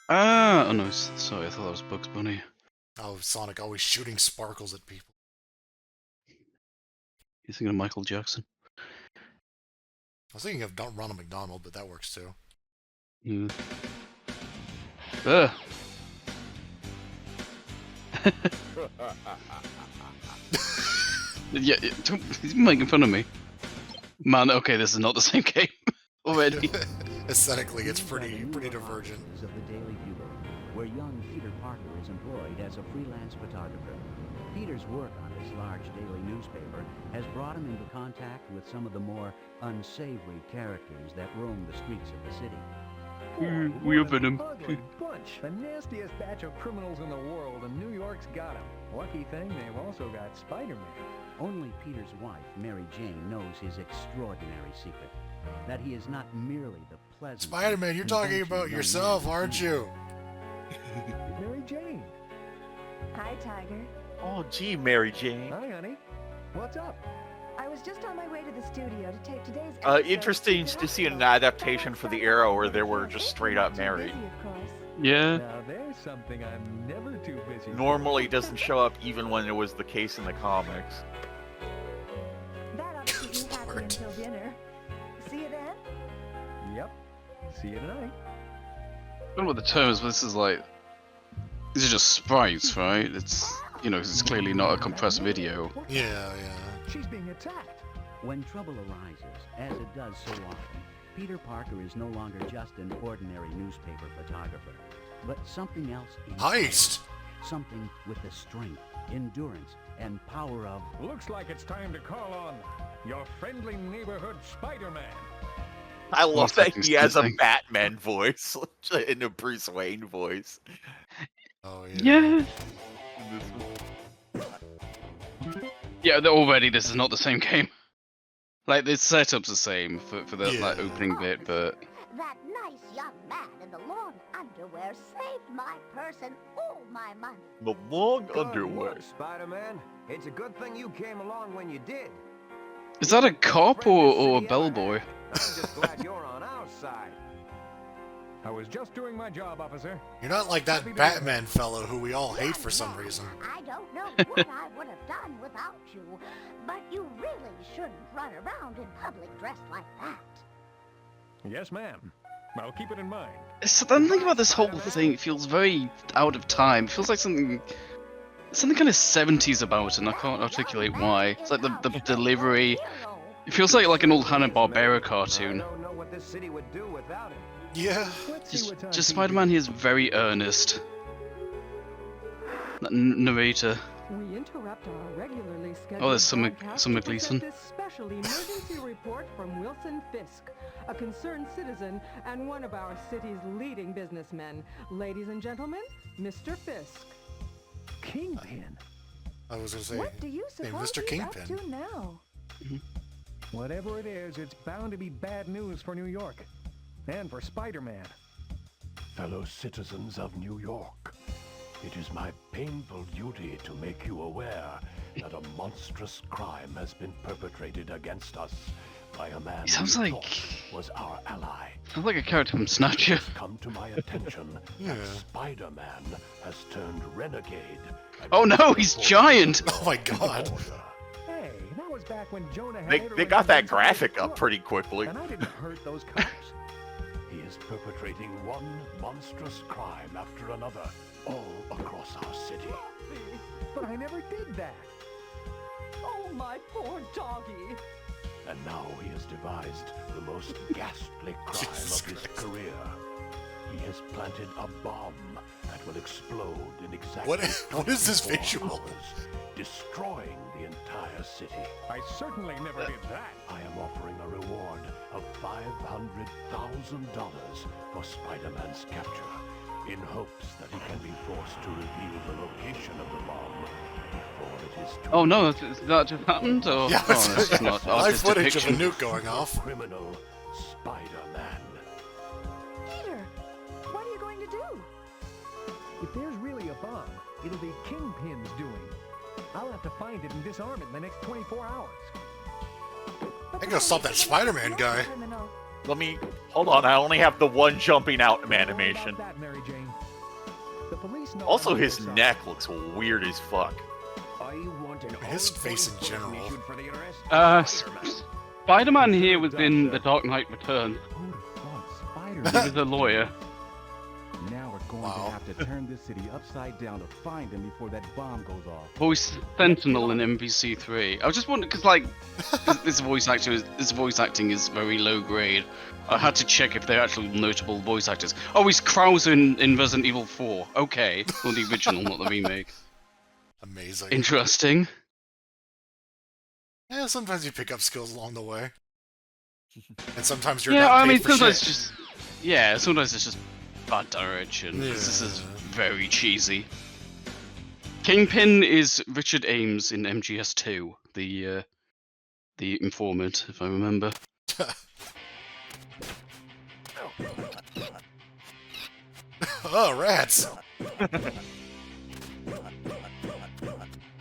Ah, oh no, sorry, I thought that was Bugs Bunny. Oh, Sonic always shooting sparkles at people. You're thinking of Michael Jackson. I was thinking of Ronald McDonald, but that works too. Yeah. Ugh. Yeah, he's making fun of me. Man, okay, this is not the same game already. Aesthetically, it's pretty divergent. Of the Daily Bugle, where young Peter Parker is employed as a freelance photographer. Peter's work on his large daily newspaper has brought him into contact with some of the more unsavory characters that roam the streets of the city. We open him. Ugly bunch, the nastiest batch of criminals in the world, and New York's got them. Lucky thing, they've also got Spider-Man. Only Peter's wife, Mary Jane, knows his extraordinary secret. That he is not merely the pleasant... Spider-Man, you're talking about yourself, aren't you? Mary Jane. Hi, Tiger. Oh, gee, Mary Jane. Hi, honey. What's up? I was just on my way to the studio to tape today's episode. Interesting to see an adaptation for the era where they were just straight up married. Yeah. Now there's something I'm never too busy. Normally doesn't show up even when it was the case in the comics. That ought to keep me happy until dinner. See you then? Yep. See you tonight. I don't know what the term is, but this is like... These are just sprites, right? It's, you know, it's clearly not a compressed video. Yeah. She's being attacked. When trouble arises, as it does so often, Peter Parker is no longer just an ordinary newspaper photographer, but something else entirely. Heist! Something with the strength, endurance, and power of... Looks like it's time to call on your friendly neighborhood Spider-Man. I love that he has a Thing. Batman voice and a Bruce Wayne voice. Oh, Yeah. Yeah, already this is not the same game. Like, the setup's the same for the like opening bit, but... That nice young man in the long underwear saved my purse and all my money. The long Good underwear. work, Spider-Man. It's a good thing you came along when you did. Is that a cop or a bellboy? I'm just glad you're on our side. I was just doing my job, officer. You're not like that Batman fellow who we all hate for some reason. I don't know what I would have done without you, but you really shouldn't run around in public dressed like that. Yes, ma'am. I'll keep it in mind. So the thing about this whole thing, it feels very out of time. It feels like something kind of 70s about it, and I can't articulate why. It's like the delivery. It feels like an old Hanna-Barbera cartoon. I don't know what this city would do without him. Yeah. Let's see what's on Just TV. Spider-Man here is very earnest. That narrator. We interrupt our regularly scheduled Oh, there's Summer broadcast to present Gleason. this special emergency report from Wilson Fisk, a concerned citizen and one of our city's leading businessmen. Ladies and gentlemen, Mr. Fisk. Kingpin. I was gonna say, What do you hey, suppose Mr. he's Kingpin. up to now? Whatever it is, it's bound to be bad news for New York. And for Spider-Man. Fellow citizens of New York, it is my painful duty to make you aware that a monstrous crime has been perpetrated against us by a man He sounds we like- thought was our ally. Sounds like a character from Snatcher. It's come to my attention that Spider-Man has turned renegade. and Oh no, he's forces giant! the Oh my law and God. order. Hey, that was back when Jonah had They Hader got that against graphic His up Crook. pretty quickly. And I didn't hurt those cops. He is perpetrating one monstrous crime after another all across our city. But I never did that. Oh, my poor doggy. And now he has devised the most ghastly crime Jesus of his Christ. career. He has planted a bomb that will explode in exactly What is this 24 visual? hours, destroying the entire city. I certainly never did that. I am offering a reward of $500,000 for Spider-Man's capture, in hopes that he can be forced to reveal the location of the bomb before it is too Oh no, that just happened? Or... Yeah, oh, that's not live artist footage of a depiction. nuke going off. criminal Spider-Man. Peter, what are you going to do? If there's really a bomb, it'll be Kingpin's doing. I'll have to find it and disarm it in the next 24 hours. I gotta stop that Spider-Man guy. Criminal. Let me... Hold on, I only have the one jumping out animation. About that, Mary Jane. The police know Also, I'm his sorry. neck looks weird as fuck. I want an His face in all-important general. issued for the arrest. Spider-Man here was in The Dark Knight Returns. Who'd have thought He Spider-Man? was a lawyer. Now we're going Wow. to have to turn this city upside down to find him before that bomb goes off. Voice Sentinel in MVC3. I was just wondering, because, like, this voice acting is very low grade. I had to check if they're actually notable voice actors. Oh, he's Krauser in Resident Evil 4. Okay. Well, the original, not the remake. Amazing. Interesting. Yeah, sometimes you pick up skills along the way. And sometimes you're Yeah, not I paid mean, for sometimes shit. just... Yeah, sometimes it's just bad direction. 'Cause This is Yeah. very cheesy. Kingpin is Richard Ames in MGS2, the informant, if I remember. Oh, rats!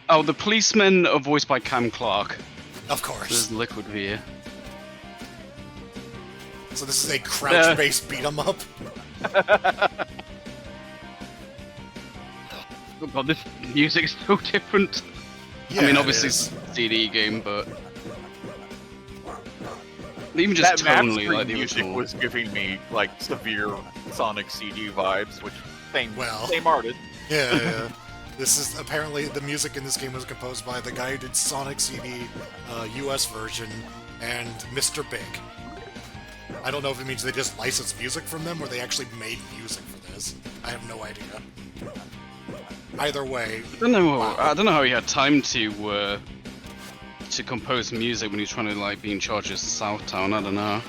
Oh, the policemen are voiced by Cam Clark. Of course. There's Liquid here. So this is a crouch-based beat-em-up? Oh god, this music's so different. Yeah, I mean, it obviously is. it's a CD game, but... Even just That map tonally, screen like the music original. was giving me, like, severe Sonic CD vibes, which, same artist. Yeah. This is apparently the music in this game was composed by the guy who did Sonic CD US version and Mr. Big. I don't know if it means they just licensed music from them or they actually made music for this. I have no idea. Either way, I don't know how he had time to compose music when he was trying to like be in charge of Southtown. I don't know.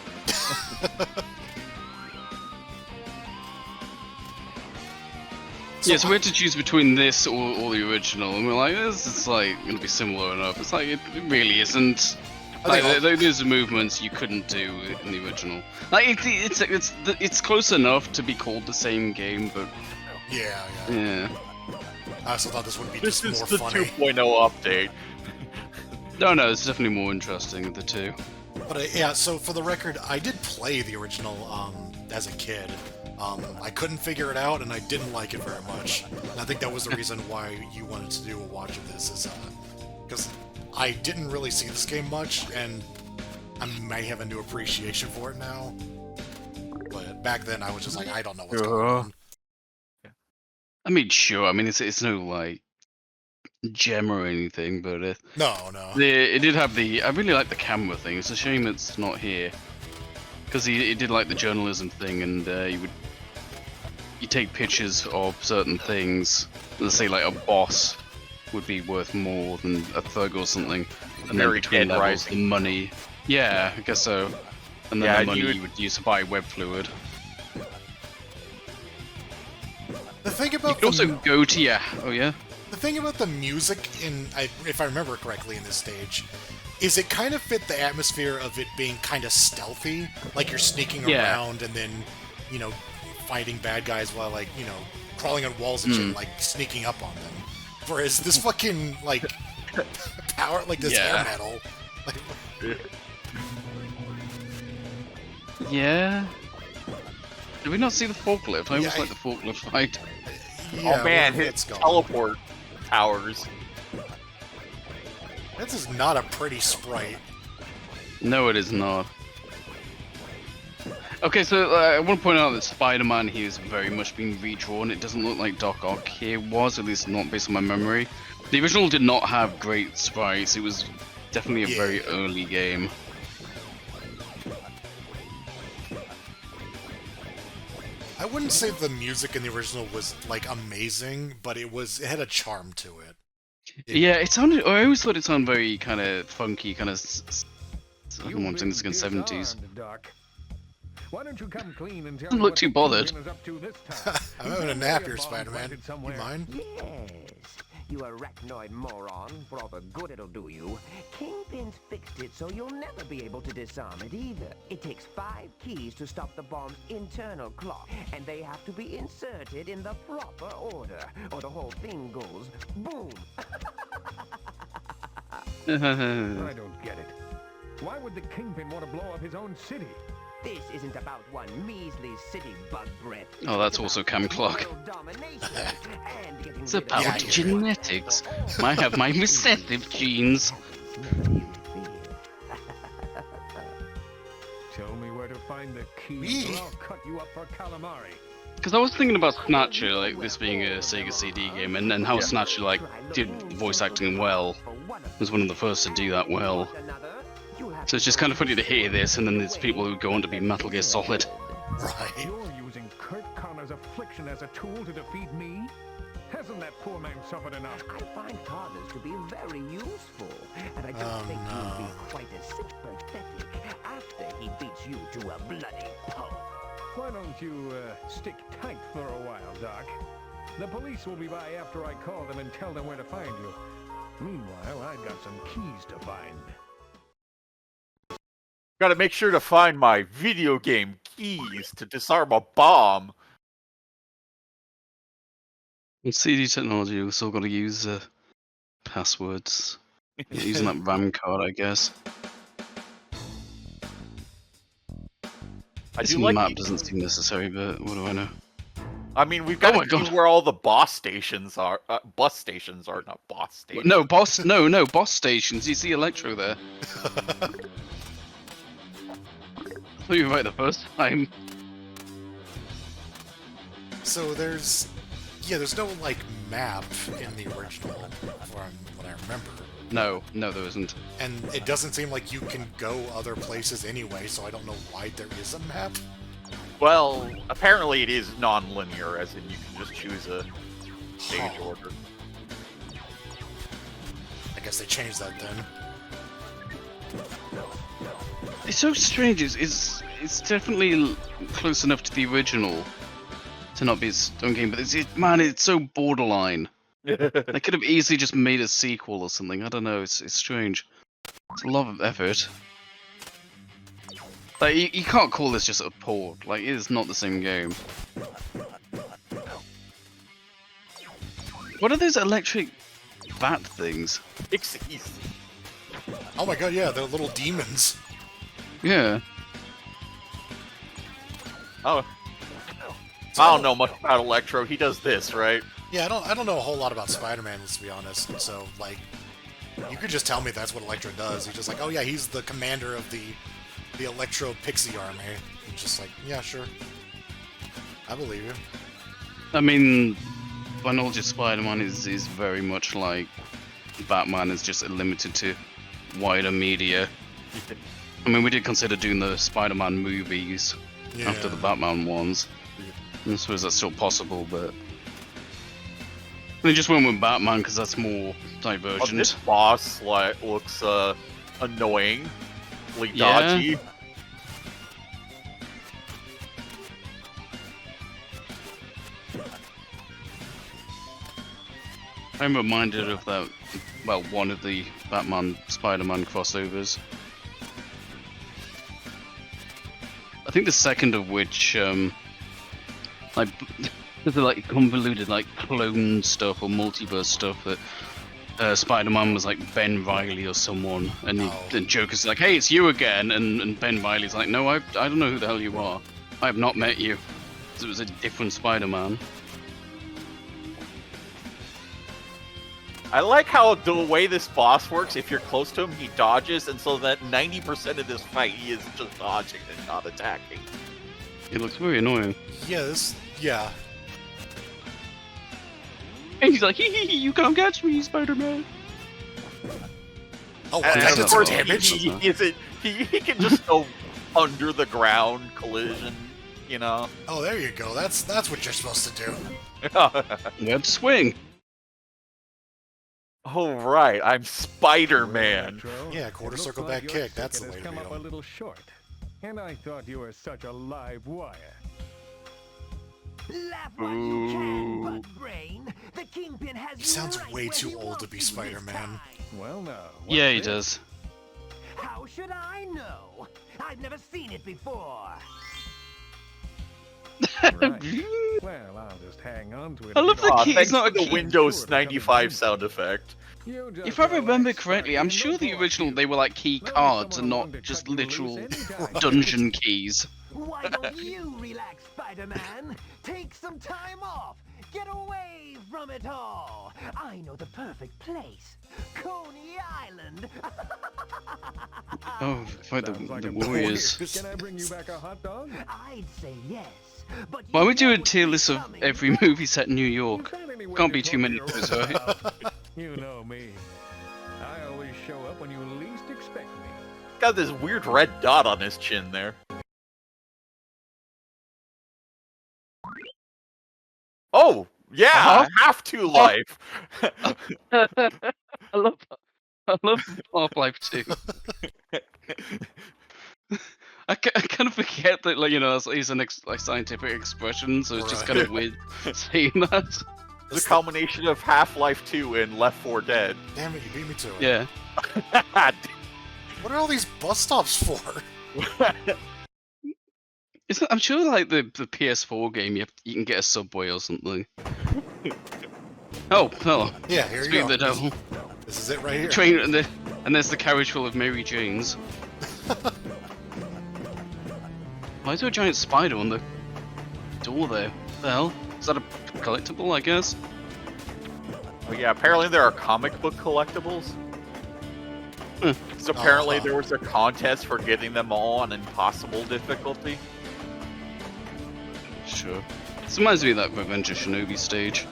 Yeah, so we had to choose between this or the original, and we're like, this is like gonna be similar enough. It's like it really isn't. Like, those are movements you couldn't do in the original. Like it's close enough to be called the same game, but yeah. yeah. I also thought this would be This just is more the funny. 2.0 update. No, it's definitely more interesting of the two. But yeah, so for the record, I did play the original as a kid. I couldn't figure it out, and I didn't like it very much. And I think that was the reason why you wanted to do a watch of this, is because I didn't really see this game much, and I may have a new appreciation for it now. But back then, I was just like, I don't know what's going on. I mean, sure. I mean, it's no like gem or anything, but No. it did have the. I really like the camera thing. It's a shame it's not here, because he did like the journalism thing, and you take pictures of certain things. Let's say like a boss would be worth more than a thug or something, and then Very between Dead levels, Rising. the money. Yeah, I guess so. And then Yeah, the money you you would use to buy web fluid. The thing You about could also go to the thing about the music if I remember correctly in this stage, is it kind of fit the atmosphere of it being kind of stealthy, like you're sneaking Yeah. around and then, fighting bad guys while crawling on walls and shit, like sneaking up on them. Whereas this fucking power, this Yeah. hair metal. Yeah. Did we not see the forklift? I always Yeah, like the forklift fight. Yeah, Oh man, where his it's going. teleport towers. This is not a pretty sprite. No, it is not. Okay, so I want to point out that Spider-Man here is very much being redrawn. It doesn't look like Doc Ock here was, at least not based on my memory. The original did not have great sprites. It was definitely a very early game. I wouldn't say the music in the original was amazing, but it had a charm to it. Yeah, it sounded. I always thought it sounded very kind of funky, kind of. I don't want to say this again, 70s. Doc. Why don't you come clean and tell Doesn't me look what too the bothered. Kingpin is up to this time? I'm having a nap here, Spider-Man. You mind? Yes, you arachnoid moron, for all the good it'll do you. Kingpin's fixed it so you'll never be able to disarm it either. It takes 5 keys to stop the bomb's internal clock, and they have to be inserted in the proper order, or the whole thing goes boom. I don't get it. Why would the Kingpin want to blow up his own city? This isn't about one measly city bug breath. Oh, that's also Cam Clark. It's about genetics. I have my recessive genes. Tell me where to find the keys, or I'll cut you up for calamari. Because I was thinking about Snatcher, like this being a Sega CD game, and how Snatcher like did voice acting well. Was one of the first to do that well. So it's just kind of funny to hear this, and then there's people who go on to be Metal Gear Solid. Right. You're using Kurt Connor's affliction as a tool to defeat me? Hasn't that poor man suffered enough? I find fathers to be very useful, and I don't think you'll be quite as sympathetic after he beats you to a bloody pulp. Why don't you stick tight for a while, Doc? The police will be by after I call them and tell them where to find you. Meanwhile, I've got some keys to find. Gotta make sure to find my video game keys to disarm a bomb. With CD technology, we've still got to use passwords. Using that RAM card, I guess. This map doesn't seem necessary, but what do I know? I mean, we've got to see where all the boss stations are. Bus stations are, not boss stations. No, boss stations. You see Electro there. I thought you were right the first time. So there's no like map in the original, from what I remember. No, there isn't. And it doesn't seem like you can go other places anyway, so I don't know why there is a map. Well, apparently it is non-linear, as in you can just choose a stage order. I guess they changed that then. It's so strange. It's definitely close enough to the original to not be its own game, but it's so borderline. They could have easily just made a sequel or something. I don't know. It's strange. It's a lot of effort. Like you can't call this just a port. Like it is not the same game. What are those electric bat things? Pixies. Oh my god, yeah, they're little demons. Yeah. Oh. I don't know much about Electro. He does this, right? Yeah, I don't know a whole lot about Spider-Man, let's be honest. So, like, you could just tell me that's what Electro does. He's just like, oh yeah, he's the commander of the Electro Pixie Army. I'm just like, yeah, sure. I believe you. I mean, my knowledge of Spider-Man is very much like Batman is just limited to wider media. I mean, we did consider doing the Spider-Man movies after the Batman ones. I suppose that's still possible, but they just went with Batman because that's more divergent. Oh, this boss looks annoyingly dodgy. I'm reminded of that. Well, one of the Batman Spider-Man crossovers. I think the second of which, like, there's like convoluted, like clone stuff or multiverse stuff that Spider-Man was like Ben Reilly or someone, and the Joker's like, "Hey, it's you again," and Ben Reilly's like, "No, I don't know who the hell you are. I have not met you." So it was a different Spider-Man. I like how the way this boss works, if you're close to him, he dodges, and so that 90% of this fight, he is just dodging and not attacking. It looks very annoying. Yeah. And he's like, hee, you can't catch me, Spider-Man. Oh, and that's for damage. He can just go under the ground collision, you know? Oh, there you go. That's what you're supposed to do. Web swing. Oh, right. I'm Spider-Man. Yeah, quarter circle back kick. That's the way to come beat up a him. little short. And I thought you were such a live wire. Laugh while you can, Bug Brain. The Kingpin has He sounds right way where too he old to wants be you this Spider-Man. time. Well, now. Yeah, he does. How should I know? I've never seen it before. Right. Well, I'll just hang on to it. I love the key. Thanks It's not for a the key. Windows 95 sound effect. You just If I remember relax, correctly, I'm Sparky, sure and the don't original force they were like key There'll be cards and someone not along to just cut you loose literal anytime. dungeon keys. Why don't you relax, Spider-Man? Take some time off. Get away from it all. I know the perfect place. Coney Island. Oh, fight Sounds like the a Warriors. plan. Can I bring you back a hot dog? I'd say yes. But Why you would you do know a what tier is list of coming every next. movie set in New You York? found any way Can't to be too many torture of those, your right? pal? You know me. I always show up when you least expect me. Got this weird red dot on his chin there. Oh, yeah, Half- have to life. I love Half-Life 2. I kind of forget that, like, you know, it's an like scientific expression, so it's just kind of weird saying that. The combination of Half-Life 2 and Left 4 Dead. Damn it, you beat me to it. Yeah. What are all these bus stops for? I'm sure, like, the PS4 game, you can get a subway or something. Oh, Yeah, here you speak go. of the devil. This is it right here. Train, and there's the carriage full of Mary Janes. Why is there a giant spider on the door there? What the hell? Is that a collectible, I guess? Oh, yeah, apparently there are comic book collectibles. So apparently there was a contest for getting them all on impossible difficulty. Sure. This reminds me of that Revenge of Shinobi stage.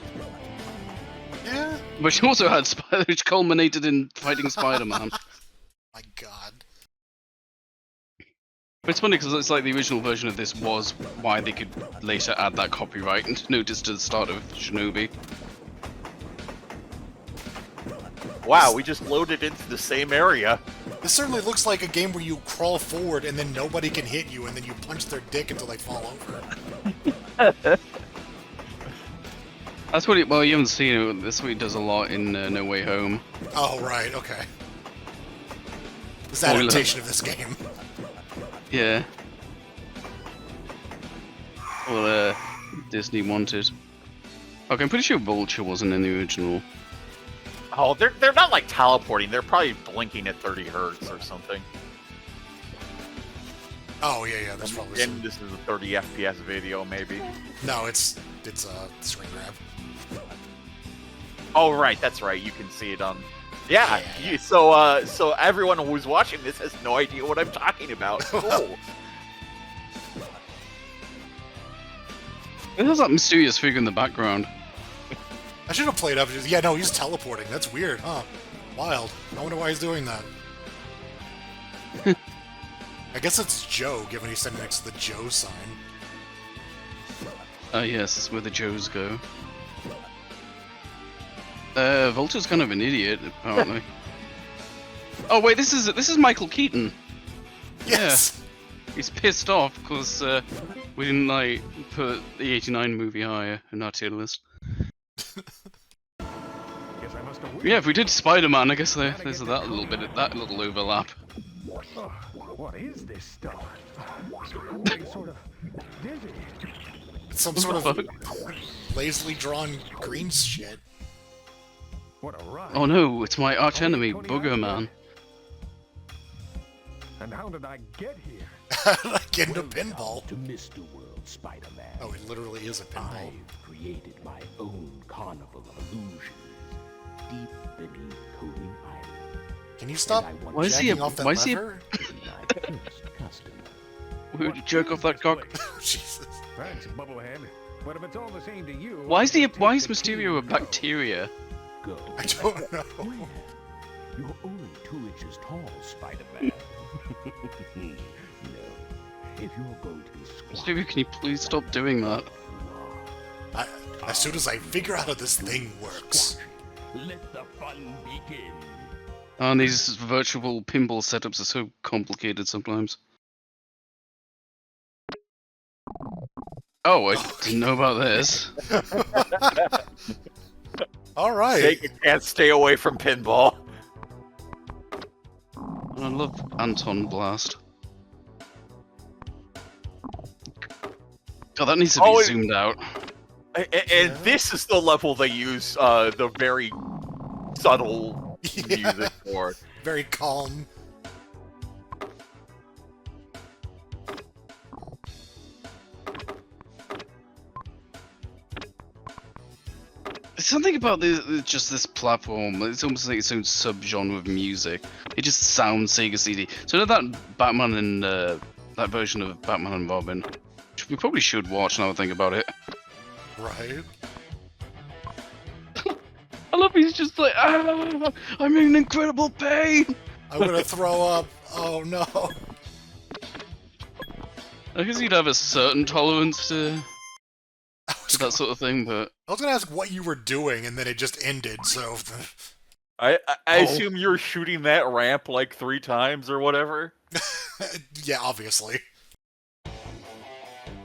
Yeah. Which also had which culminated in fighting Spider-Man. My God. But it's funny because it's like the original version of this was why they could later add that copyright notice to the start of Shinobi. Wow, we just loaded into the same area. This certainly looks like a game where you crawl forward and then nobody can hit you and then you punch their dick until they fall over. That's what well, you haven't seen it. That's what he does a lot in No Way Home. Oh, right, okay. This adaptation of this game. Yeah. Well, Disney wanted. Okay, I'm pretty sure Vulture wasn't in the original. Oh, they're not like teleporting. They're probably blinking at 30 hertz or something. Oh, yeah, that's probably And this is a 30 FPS video, maybe. No, it's a screen grab. Oh, right, that's right. You can see it on. Yeah. So everyone who's watching this has no idea what I'm talking about. Cool. There's that mysterious figure in the background. I should have played up. Yeah, no, he's teleporting. That's weird, huh? Wild. I wonder why he's doing that. I guess it's Joe, given he's sitting next to the Joe sign. Yes, that's where the Joes go. Vulture's kind of an idiot, apparently. Oh wait, this is Michael Keaton. Yes. Yeah. He's pissed off because we didn't like put the '89 movie higher in our tier list. Yeah, if we did Spider-Man, I guess there's that little overlap. Oh, what is this stuff? It's sort of dizzy. It's some sort of lazily drawn green shit. What a ride. Oh no, it's my arch enemy, Booger Man. And how did I get here? Get into pinball. To Mr. World, Spider-Man. Oh, it literally is a pinball. I've created my own carnival of illusions deep beneath Coney Island. Can you stop Why is he jacking off that lever? Who would jerk off that cock? Jesus. Thanks, Bubblehead. But if it's all the same to you, Why is Mysterio a bacteria? Go. I don't know. Where? You're only 2 inches tall, Spider-Man. No. If you're going to be squat, Mysterio, can you please stop doing that? As soon as I figure out how this thing works. let the fun begin. And these virtual pinball setups are so complicated sometimes. Oh, I didn't know about this. Alright. Sega can't stay away from pinball. I love Anton Blast. God, that needs to be zoomed out. And this is the level they use the very subtle music for. Very calm. There's something about just this platform. It's almost like its own subgenre of music. It just sounds Sega CD. So you know that Batman and that version of Batman and Robin, which we probably should watch now I think about it. Right. I love he's just like, ah, I'm in incredible pain. I'm gonna throw up. Oh no. I guess you'd have a certain tolerance to that sort of thing, but I was gonna ask what you were doing, and then it just ended. So. I assume you're shooting that ramp like 3 times or whatever. Yeah, obviously.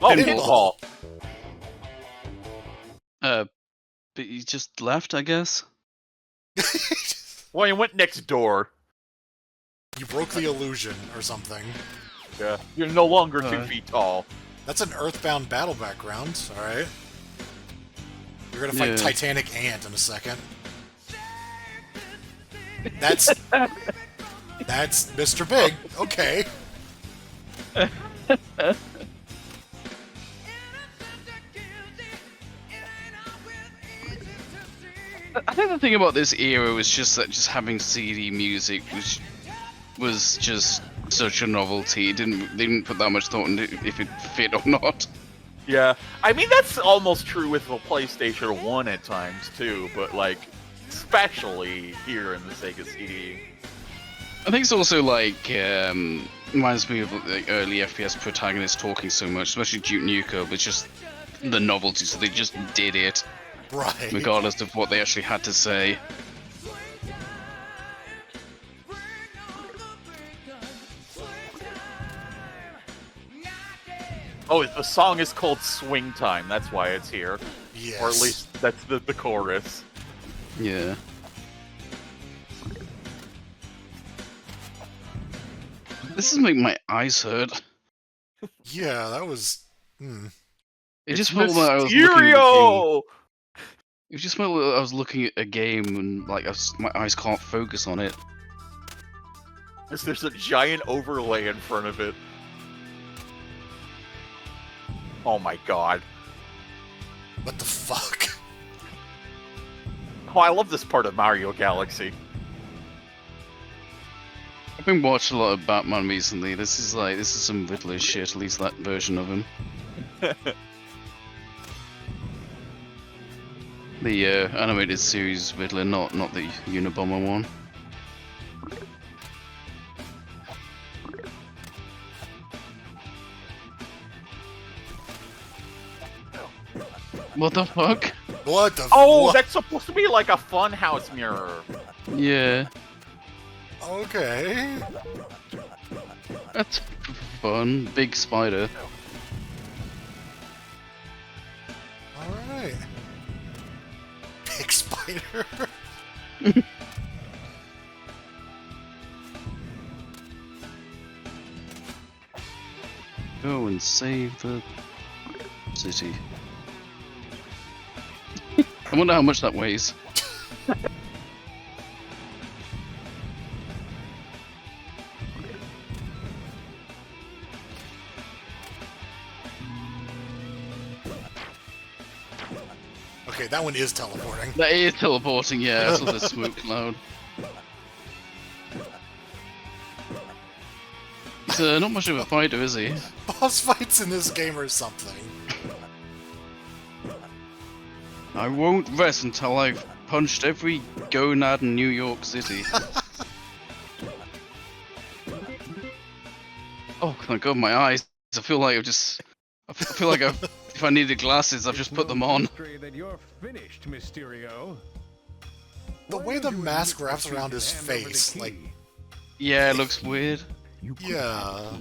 Oh, pinball. But you just left, I guess. Well, you went next door. You broke the illusion or something. Yeah, you're no longer 2 feet tall. That's an Earthbound battle background. All right. You're gonna fight Titanic Ant in a second. That's Mr. Big. Okay. I think the thing about this era was just that just having CD music was just such a novelty. They didn't put that much thought into if it fit or not. Yeah, I mean that's almost true with the PlayStation 1 at times too, but like especially here in the Sega CD. I think it's also like reminds me of like early FPS protagonists talking so much, especially Duke Nukem. It's just the novelty, so they just did it, right? Regardless of what they actually had to say. Oh, the song is called Swing Time. That's why it's here. Yes. Or at least that's the chorus. Yeah. This is making my eyes hurt. Yeah, that was. It just felt like I was looking at a game. It just felt like I was looking at a game and like my eyes can't focus on it. There's a giant overlay in front of it. Oh my god. What the fuck? Oh, I love this part of Mario Galaxy. I've been watching a lot of Batman recently. This is some Riddler shit, at least that version of him. The animated series Riddler, not the Unabomber one. What the fuck? What the? Oh, that's supposed to be like a funhouse mirror. Yeah. Okay. That's fun. Big spider. Alright. Big spider. Go and save the city. I wonder how much that weighs. Okay, that one is teleporting. That is teleporting, yeah, that's the smoke cloud. He's not much of a fighter, is he? Boss fights in this game or something. I won't rest until I've punched every gonad in New York City. Oh my god, my eyes! I feel like I feel like if I needed glasses, I've just put them on. That you're finished, Mysterio. The way the mask wraps around his face, like... Yeah, it looks weird. Yeah.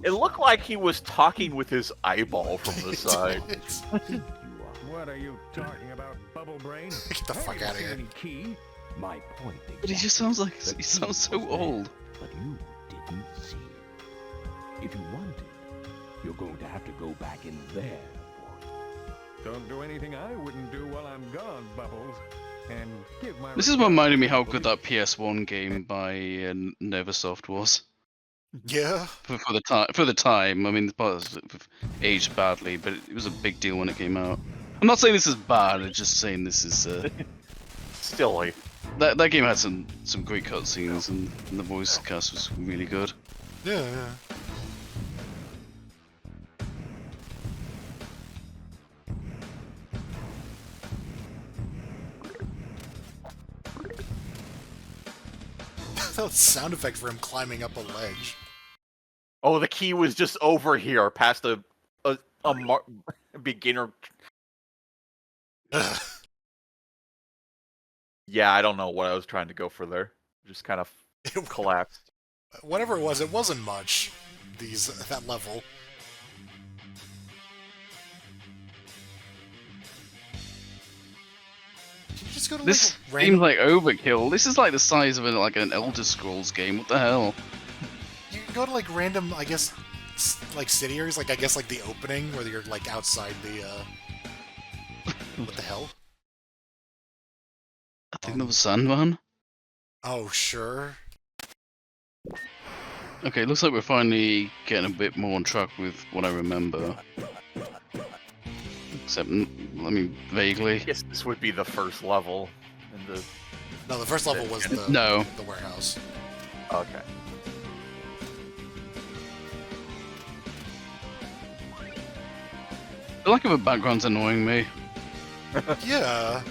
It looked like he was talking with his eyeball from the side. What are you talking about, Bubble Brain? Get the fuck out of here. Key? My point exactly. But he just sounds like he sounds so old. But you didn't see it. If you want it, you're going to have to go back in there for it. Don't do anything I wouldn't do while I'm gone, Bubbles. and give my This is what reminded me how good that PS1 game by Neversoft was. Yeah. For the time. I mean, the part aged badly, but it was a big deal when it came out. I'm not saying this is bad. I'm just saying this is Stilly. that game had some great cutscenes, and the voice cast was really good. Yeah, yeah. That sound effect for him climbing up a ledge. Oh, the key was just over here, past a beginner. Ugh. Yeah, I don't know what I was trying to go for there. Just kind of collapsed. Whatever it wasn't much. That level. Did you just go to This like seems random? like overkill. This is like the size of like an Elder Scrolls game. What the hell? You can go to like random, I guess, like city areas. Like I guess like the opening where you're like outside the. What the hell? I think that was Sandman. Oh sure. Okay, looks like we're finally getting a bit more on track with what I remember. Except, I mean, vaguely. I guess this would be the first level in the. No, the first level was the the warehouse. Okay. The lack of a background's annoying me. Yeah.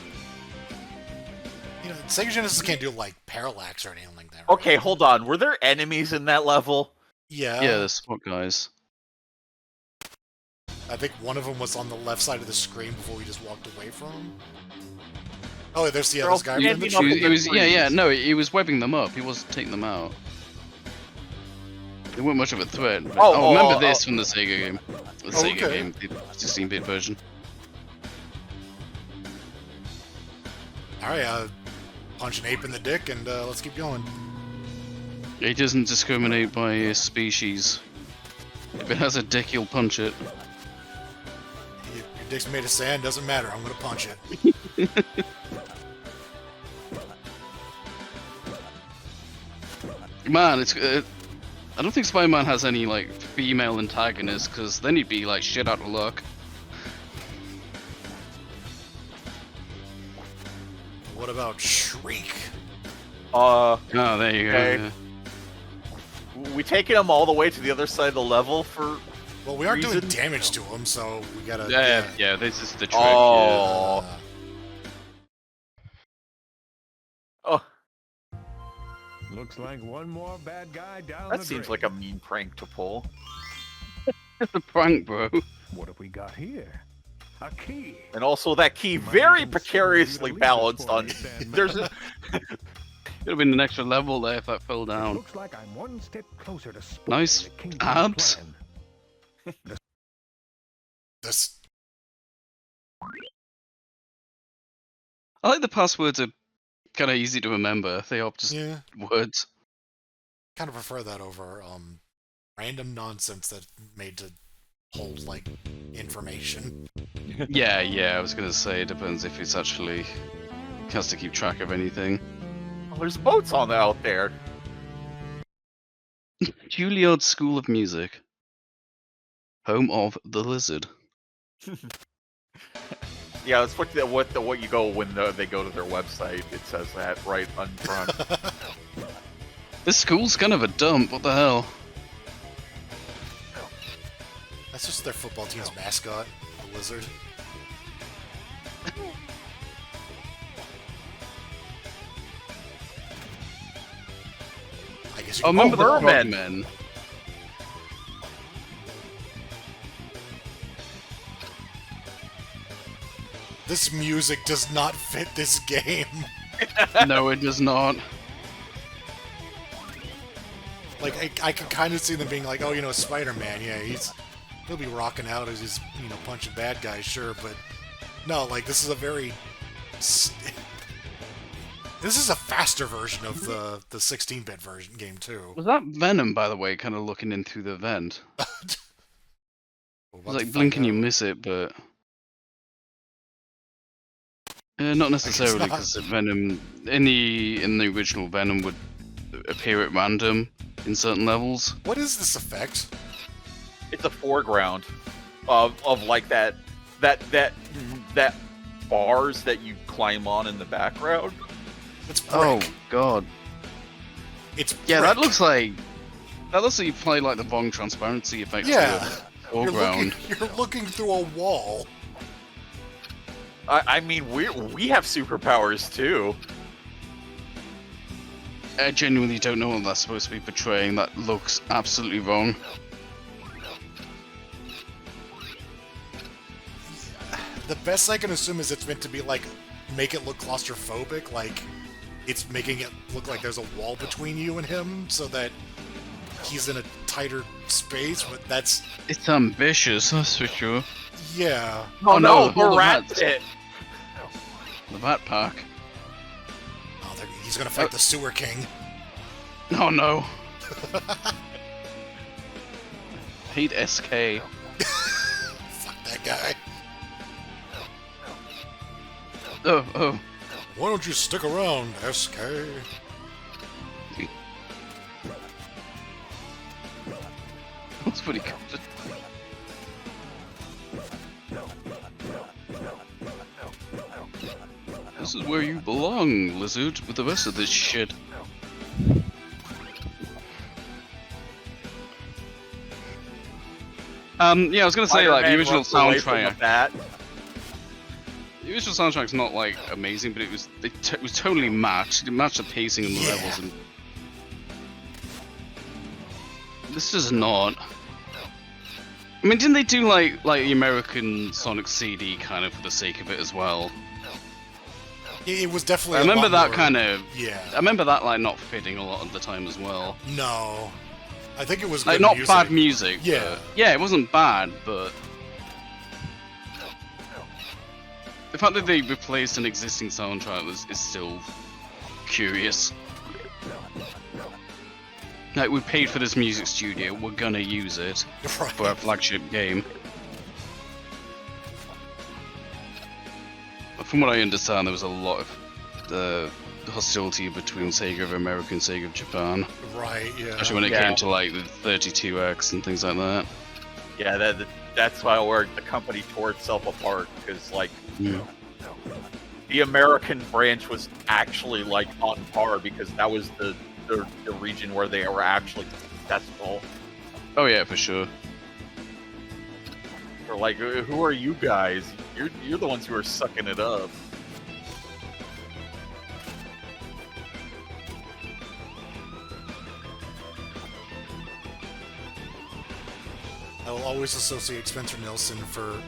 You know, Sega Genesis can't do like parallax or anything like that. Right? Okay, hold on. Were there enemies in that level? Yeah. Yeah, the SWAT guys. I think one of them was on the left side of the screen before we just walked away from him. Oh, there's the other guy. Yeah, From the He was webbing them up. He wasn't taking them out. They weren't much of a threat. But, remember this from the Sega game. The Sega game, the 16-bit version. Alright, punch an ape in the dick and let's keep going. It doesn't discriminate by species. If it has a dick, you'll punch it. Your dick's made of sand, doesn't matter, I'm gonna punch it. Man, it's. I don't think Spider-Man has any like female antagonists, because then he'd be like shit out of luck. What about Shriek? Oh, there you go. Okay. Yeah. We taking him all the way to the other side of the level for. Well, we aren't doing reason? damage to him, so we gotta. Yeah, this is the trick. Oh. Oh, Looks like one more bad guy down that the seems drain. like a mean prank to pull. It's a prank, bro. What have we got here? A key. And also that key You might very even precariously release it balanced for on. me, Sandman. There's a, Could have been an extra level there if that fell down. Looks like I'm one step closer to Nice spoiling the Kingpin's abs. plan. This. I like the passwords are kind of easy to remember. They are just Yeah. words. Kind of prefer that over random nonsense that's made to hold like information. Yeah, I was gonna say it depends if it's actually has to keep track of anything. oh, there's boats on out there. Juilliard School of Music, home of the Lizard. Yeah, that's what you go when they go to their website. It says that right on front. This school's kind of a dump. What the hell? That's just their football team's mascot, the lizard. I guess you Oh, can remember the Merman. Frogmen? This music does not fit this game. No, it does not. Like, I can kind of see them being like, oh, you know, Spider-Man, yeah, he'll be rocking out as he's, you know, punching bad guys, sure, but no, like, this is a very... This is a faster version of the 16-bit version game, too. Was that Venom, by the way, kind of looking in through the vent? We're It's about to like blink and you find out. miss it, but... Not necessarily, not. because Venom in the original Venom would appear at random in certain levels. What is this effect? It's a foreground of like that bars that you climb on in the background. It's brick. Oh God. It's Yeah, brick. that looks like you play like the Vong transparency effect. Yeah. To the foreground. You're looking through a wall. I mean, we have superpowers too. I genuinely don't know what that's supposed to be portraying. That looks absolutely wrong. The best I can assume is it's meant to be like, make it look claustrophobic, like it's making it look like there's a wall between you and him, so that he's in a tighter space, but that's... It's ambitious, that's for sure. Yeah. Oh no, the the rat rat. pit. The Vat Pack. Oh, he's gonna fight the Sewer King. Oh no. Hate SK. Fuck that guy. Oh. Why don't you stick around, SK? That's pretty good. This is where you belong, Lizard, with the rest of this shit. Yeah, I was gonna say, like, the original soundtrack. The original soundtrack's not, like, amazing, but it was totally matched. It matched the pacing and the levels, and... This does not. I mean, didn't they do, like the American Sonic CD, kind of, for the sake of it as well? It was definitely. I remember that more, kind of. Yeah. I remember that like not fitting a lot of the time as well. No, I think it was like good not music. bad music. Yeah. But, yeah, it wasn't bad, but the fact that they replaced an existing soundtrack is still curious. Like, we paid for this music studio, we're gonna use it for our flagship game. From what I understand, there was a lot of hostility between Sega of America and Sega of Japan. Right, yeah. Especially when it came to like the 32X and things like that. Yeah, that's where the company tore itself apart, because like the American branch was actually like on par, because that was the region where they were actually successful. Oh yeah, for sure. Or like, who are you guys? You're the ones who are sucking it up. I will always associate Spencer Nilsson for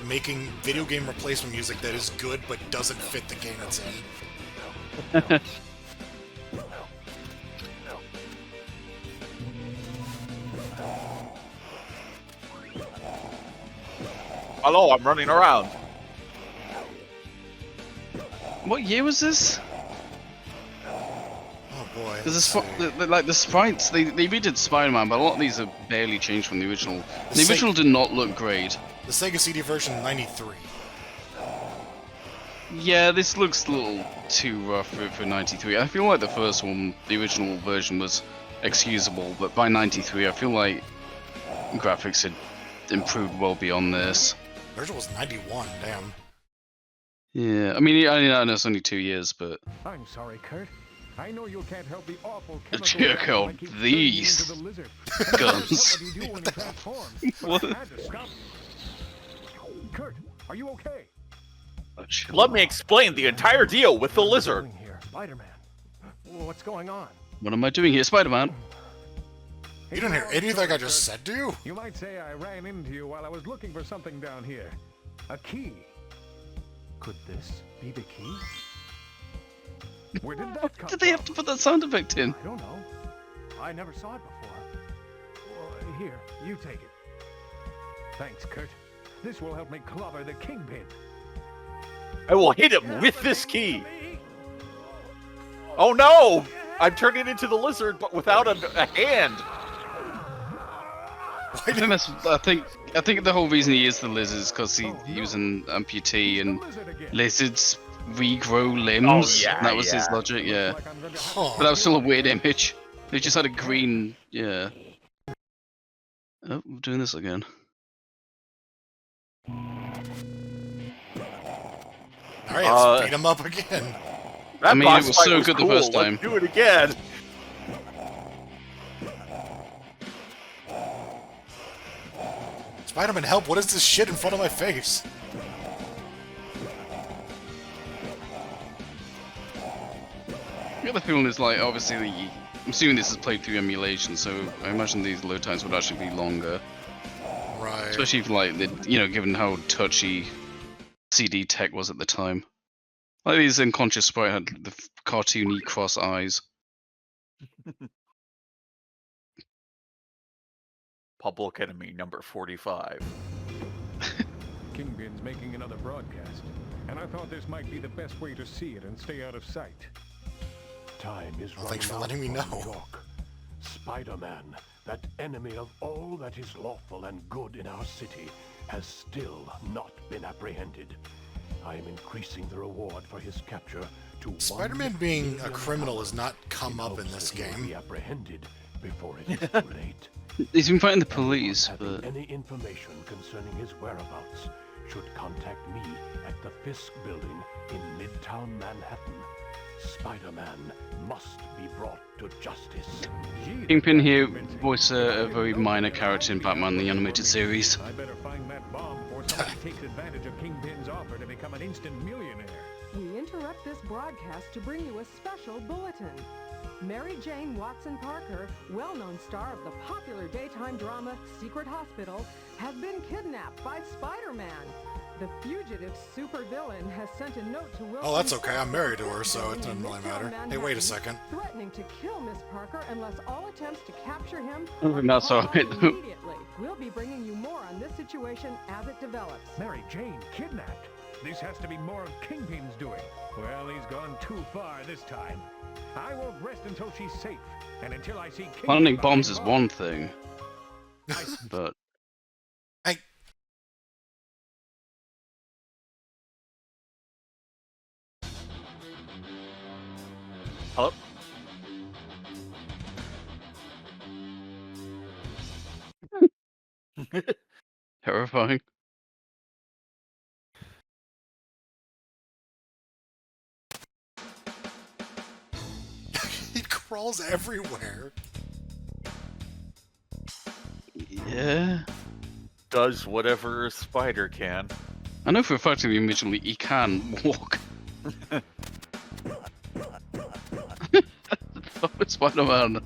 making video game replacement music that is good but doesn't fit the game it's in. Hello, I'm running around. What year was this? Oh boy. Like the sprites, they redid Spider-Man, but a lot of these are barely changed from the original. The original did not look great. The Sega CD version, 93. Yeah, this looks a little too rough for 93. I feel like the first one, the original version, was excusable, but by 93 I feel like graphics had improved well beyond this. The version was 91, damn. Yeah, I mean, I know it's only 2 years, but... I'm sorry, Kurt. I know you can't help the awful Check out these guns. What? Kurt, are you okay? Let me explain the entire deal with the lizard. Spider-Man, what's going on? What am I doing here, Spider-Man? You didn't hear anything I just said to you? You might say I ran into you while I was looking for something down here. A key. Could this be the key? Where did that come Did they have to put that sound effect in? I don't know. I never saw it before. Well, here, you take it. Thanks, Kurt. This will help me clobber the Kingpin. I will hit him with this key. Oh no! I'm turning into the lizard, but without a hand. I think the whole reason he is the lizard is because he was an amputee, and lizards regrow limbs. yeah, That was his yeah. logic, yeah. Huh. But that was still a weird image. They just had a green, yeah. Oh, we're doing this again. Alright, let's beat him up again. That I mean, boss it was fight so was good cool. the first time. Let's do it again. Spider-Man, help! What is this shit in front of my face? The other feeling is like, obviously, I'm assuming this is played through emulation, so I imagine these load times would actually be longer. Right. Especially if, like, given how touchy CD tech was at the time. Like these unconscious sprite had the cartoony cross eyes. Public Enemy number 45. Kingpin's making another broadcast, and I thought this might be the best way to see it and stay out of sight. Time is Well, thanks for running letting me out for know. New York. Spider-Man, that enemy of all that is lawful and good in our city, has still not been apprehended. I am increasing the reward for his capture to Spider-Man $1 being a million criminal has not come up in hopes this that he will game. be apprehended before it is too late. He's been fighting the police, Having but any information concerning his whereabouts should contact me at the Fisk Building in Midtown Manhattan. Spider-Man must be brought to justice. Kingpin here voiced a very minor character in Batman the Animated Series. I better find that bomb before somebody takes advantage of Kingpin's offer to become an instant millionaire. We interrupt this broadcast to bring you a special bulletin. Mary Jane Watson Parker, well-known star of the popular daytime drama Secret Hospital, has been kidnapped by Spider-Man. The fugitive supervillain has sent a note to Wilson. Oh, that's okay. I'm Fisk married to her, Fisk so it Building doesn't in really Midtown matter. Hey, Manhattan, wait a second. threatening to kill Miss Parker unless all attempts to capture him I think are that's called alright, off though. immediately. We'll be bringing you more on this situation as it develops. Mary Jane kidnapped? This has to be more of Kingpin's doing. Well, he's gone too far this time. I won't rest until she's safe, and until I see Kingpin Planting bombs behind is one thing, bars. but Hello? terrifying. He crawls everywhere. Yeah. Does whatever a spider can. I know for a fact immediately he can walk. Spider-Man.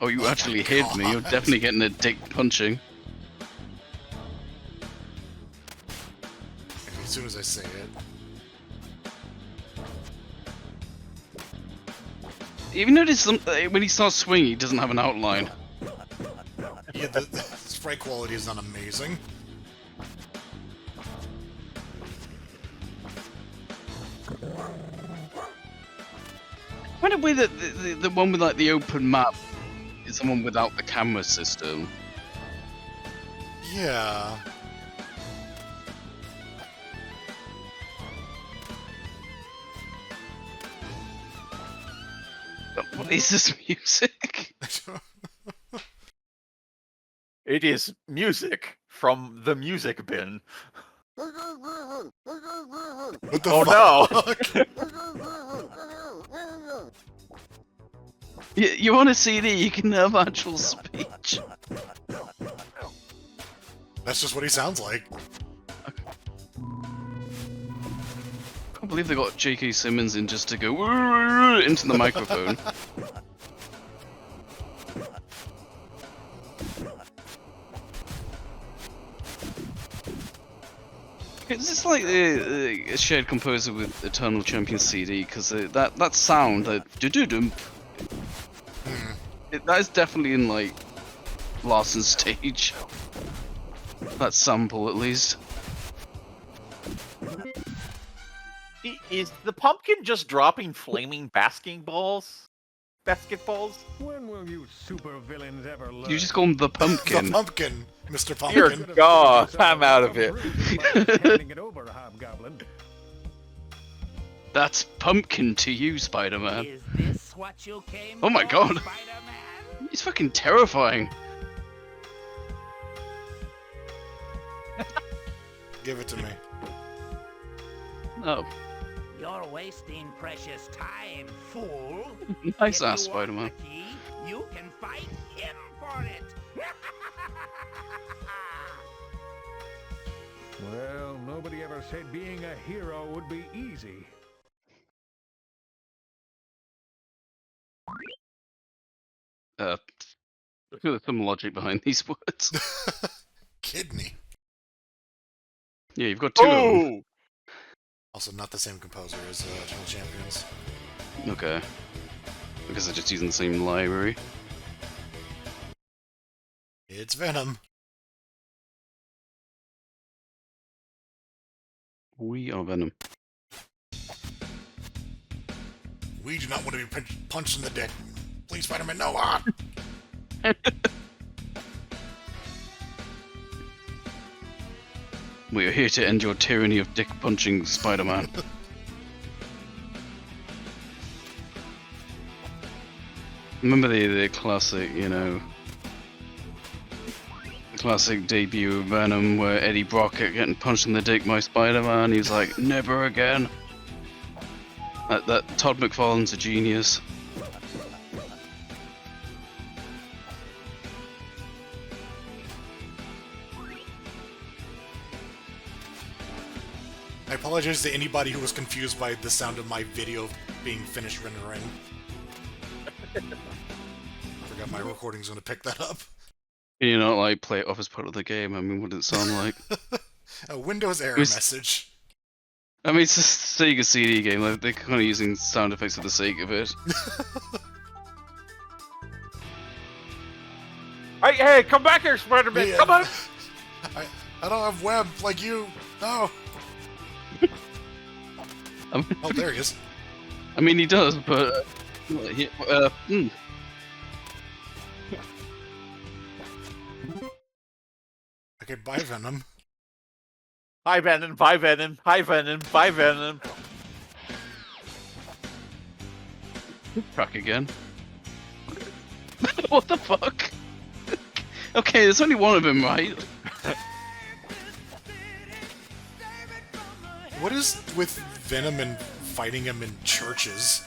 Oh, you actually hit me. You're definitely getting a dick punching. As soon as I say it. Even notice when he starts swinging, he doesn't have an outline. Yeah, the sprite quality is not amazing. Kind of weird that the one with like the open map is the one without the camera system. Yeah. But what is this music? It is music from the music bin. What the Oh fuck? no! You want a CD? You can have actual speech. That's just what he sounds like. I can't believe they got J.K. Simmons in just to go into the microphone. Is this like a shared composer with Eternal Champion CD? Because that sound, that doo-doo-dum, that is definitely in like Larson's stage. That sample, at least. Is the pumpkin just dropping flaming basking balls? basketballs? When will you supervillains ever learn? You just call him the The pumpkin. pumpkin, Mr. Dear Pumpkin. God, I'm out of it. Handing it over, Hobgoblin. That's pumpkin to you, Spider-Man. Is this what you came Oh my for, God. Spider-Man? He's fucking terrifying. Give it to me. Oh, You're wasting precious time, fool. nice If you ass, want Spider-Man. the key, you can fight him for it. Well, nobody ever said being a hero would be easy. There's some logic behind these words. Kidney. Yeah, you've got two of them. Oh! Also, not the same composer as Eternal Champions. Okay. I guess they're just using the same library. It's Venom. We are Venom. We do not want to be punched in the dick. Please, Spider-Man, no! Ah! We are here to end your tyranny of dick-punching Spider-Man. Remember the classic, you know, classic debut of Venom where Eddie Brock getting punched in the dick by Spider-Man? He was like, never again. That Todd McFarlane's a genius. I apologize to anybody who was confused by the sound of my video being finished rendering. I forgot my recording's gonna pick that up. Can you not like play it off as part of the game? I mean, what did it sound like? A Windows error was- message. I mean, it's a Sega CD game. Like, they're kind of using sound effects for the sake of it. Hey, come back here, Spider-Man! Yeah. Come on! I don't have web like you. No. Oh, there he is. I mean, he does, but Okay, bye, Venom. Hi, Venom. Bye, Venom. Hi, Venom. Bye, Venom. Crack again. What the fuck? Okay, there's only one of them, right? What is with Venom and fighting him in churches?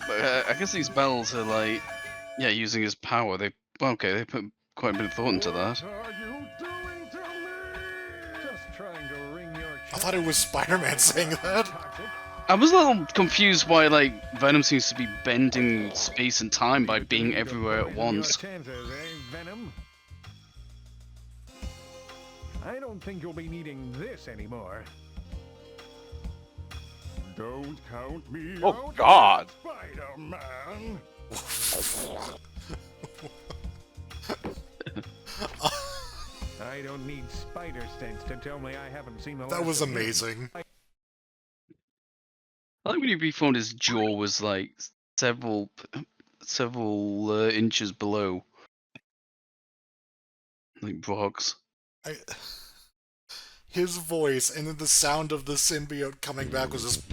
I guess these battles are like, yeah, using his power. They put quite a bit of thought into that. What are you doing to me? Just trying to wring your I thought it was Spider-Man saying that. toxic. I was a little confused why, like, Venom seems to be bending space and time by being everywhere at once. Your chances, Venom? I don't think you'll be needing this anymore. Don't count me Oh, out, God. Spider-Man. I don't need spider sense to tell me I haven't seen the That last was of him. amazing. I like when he found his jaw was like several inches below, like Brock's. His voice and then the sound of the symbiote coming back was just.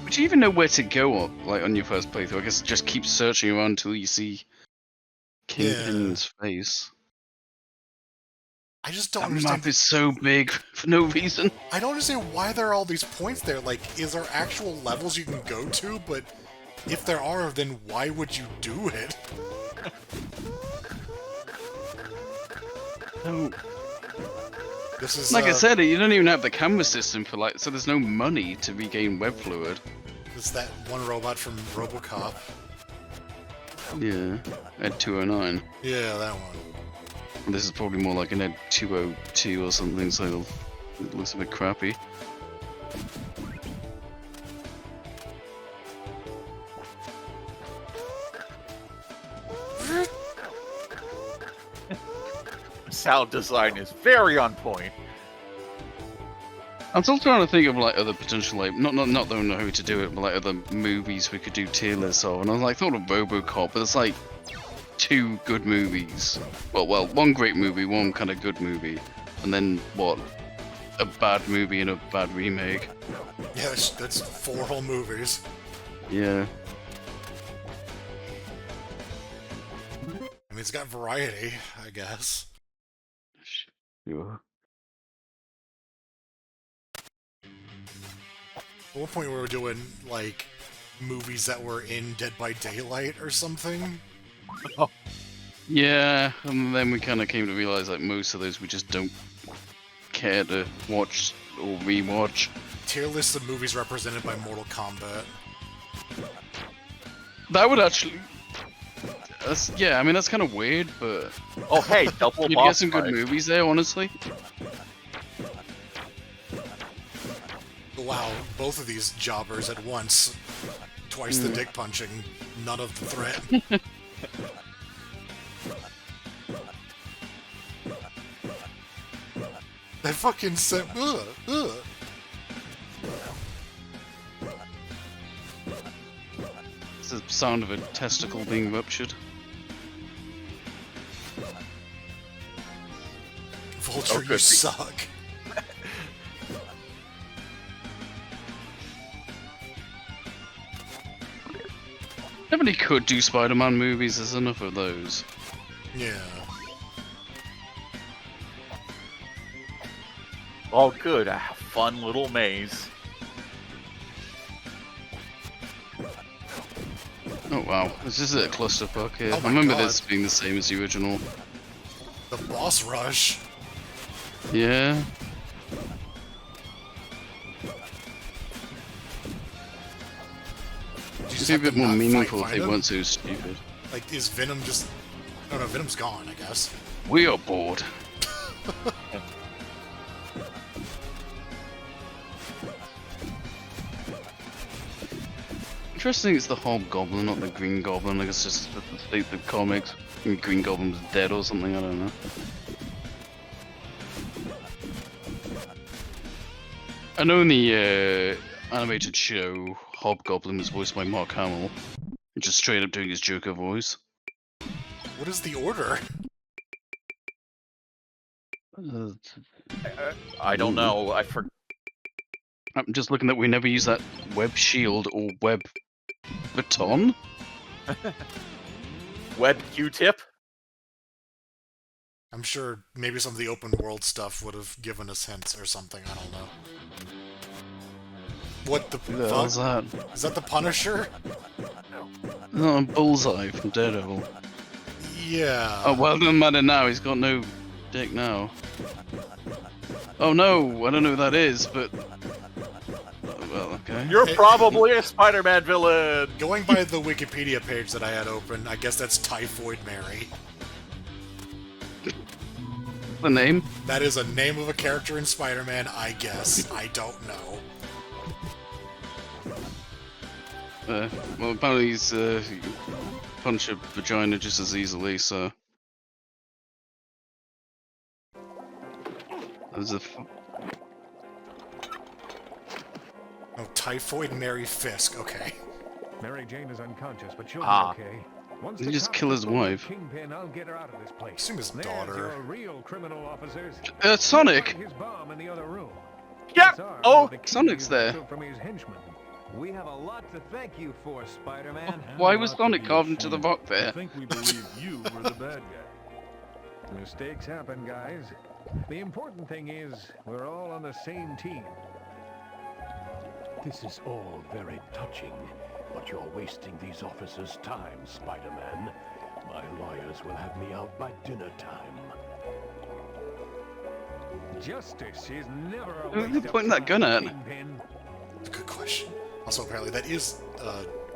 Would you even know where to go up, like on your first playthrough? I guess just keep searching around until you see Kingpin's face. I just don't That understand. map is so big for no reason. I don't understand why there are all these points there. Like, is there actual levels you can go to? But if there are, then why would you do it? No. This is Like I said, you don't even have the camera system for like, so there's no money to regain web fluid. It's that one robot from RoboCop. Yeah, Ed 209. Yeah, that one. And this is probably more like an Ed 202 or something, so it looks a bit crappy. sound design is very on point. I'm still trying to think of like other potential, like not that I don't know how to do it, but like other movies we could do tier lists of. And I was like, thought of RoboCop, but it's like 2 good movies. Well, one great movie, one kind of good movie, and then what? A bad movie and a bad remake. Yeah, that's 4 whole movies. Yeah. I mean, it's got variety, I guess. Sure. At one point we were doing, like, movies that were in Dead by Daylight or something. Oh. Yeah, and then we kind of came to realize like most of those we just don't care to watch or rewatch. Tier lists of movies represented by Mortal Kombat. That would actually... yeah, I mean, that's kind of weird, but... Oh, hey, double you'd boss get some good fight. movies there, honestly. Wow, both of these jobbers at once. Twice the dick punching, none of the threat. That fucking said, ugh. It's the sound of a testicle being ruptured. Vulture, Oh, you good. suck. Nobody could do Spider-Man movies, there's enough of those. Yeah. Oh, good. A fun little maze. Oh wow, this is a clusterfuck here. Oh I my remember God. this being the same as the original. The boss rush. Yeah. You It'd just be a have bit to more not meaningful if fight they him? weren't so stupid. Like, is Venom just... No, Venom's gone, I guess. We are bored. Interesting, it's the Hobgoblin, not the Green Goblin. I guess just the comics. Green Goblin's dead or something, I don't know. I know in the animated show, Hobgoblin was voiced by Mark Hamill, just straight up doing his Joker voice. What is the order? I don't know. I forgot. I'm just looking that we never use that web shield or web baton. Web Q-tip? I'm sure maybe some of the open world stuff would have given us hints or something, I don't know. What the Who the hell's fuck? that? Is that the Punisher? No, Bullseye from Daredevil. Yeah. Oh, well, doesn't matter now, he's got no dick now. Oh no, I don't know who that is, but... Oh, well, okay. You're probably a Spider-Man villain! Going by the Wikipedia page that I had open, I guess that's Typhoid Mary. The name? That is a name of a character in Spider-Man, I guess. I don't know. Well, apparently he's punch a vagina just as easily, so... There's a... Oh, Typhoid Mary Fisk, okay. Mary Jane is unconscious, but she'll Ah. be okay. Once Did the he just cops kill his get hold of wife? Kingpin, I'll get her out of this place. Assume his There's daughter. your real criminal officers. Sonic! His bomb in the other room. Yeah! This arm Oh! with the key Sonic's he there. took from his henchman. We have a lot to thank you for, Spider-Man. Why was Sonic carved into the rock I there? think we believe you were the bad guy. Mistakes happen, guys. The important thing is, we're all on the same team. This is all very touching, but you're wasting these officers' time, Spider-Man. My lawyers will have me out by dinner time. Justice is never a Who are waste you of pointing that gun time, at? Kingpin. Good question. Also, apparently, that is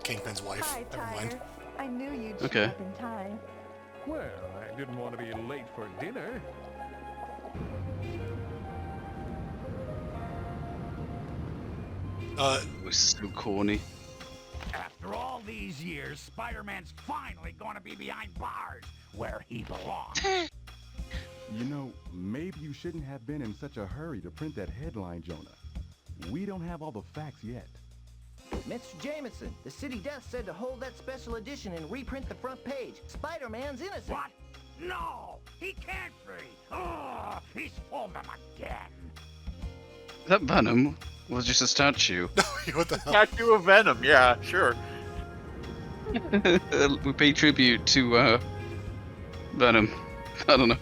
Kingpin's wife. Hi, Never mind. Tiger. I knew you'd Okay. show up in time. Well, I didn't want to be late for dinner. This is so corny. After all these years, Spider-Man's finally gonna be behind bars, where he belongs. You know, maybe you shouldn't have been in such a hurry to print that headline, Jonah. We don't have all the facts yet. Mr. Jameson, the city desk said to hold that special edition and reprint the front page. Spider-Man's innocent. What? No! He can't be! Oh, he's foaming again! That Venom was just a statue. What the hell? Statue of Venom, yeah, sure. We pay tribute to Venom. I don't know.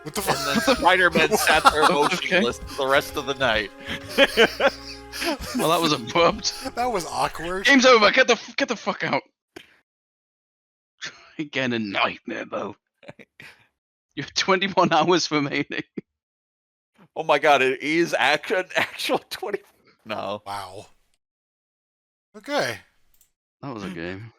What the And fuck? then Spider-Man sat there Okay. motionless the rest of the night. Well, that was abrupt. That was awkward. Game's over. Get the fuck out. Again, a nightmare, Bo. You have 21 hours remaining. Oh my god, it is actual 20. No. Wow. Okay. That was a game.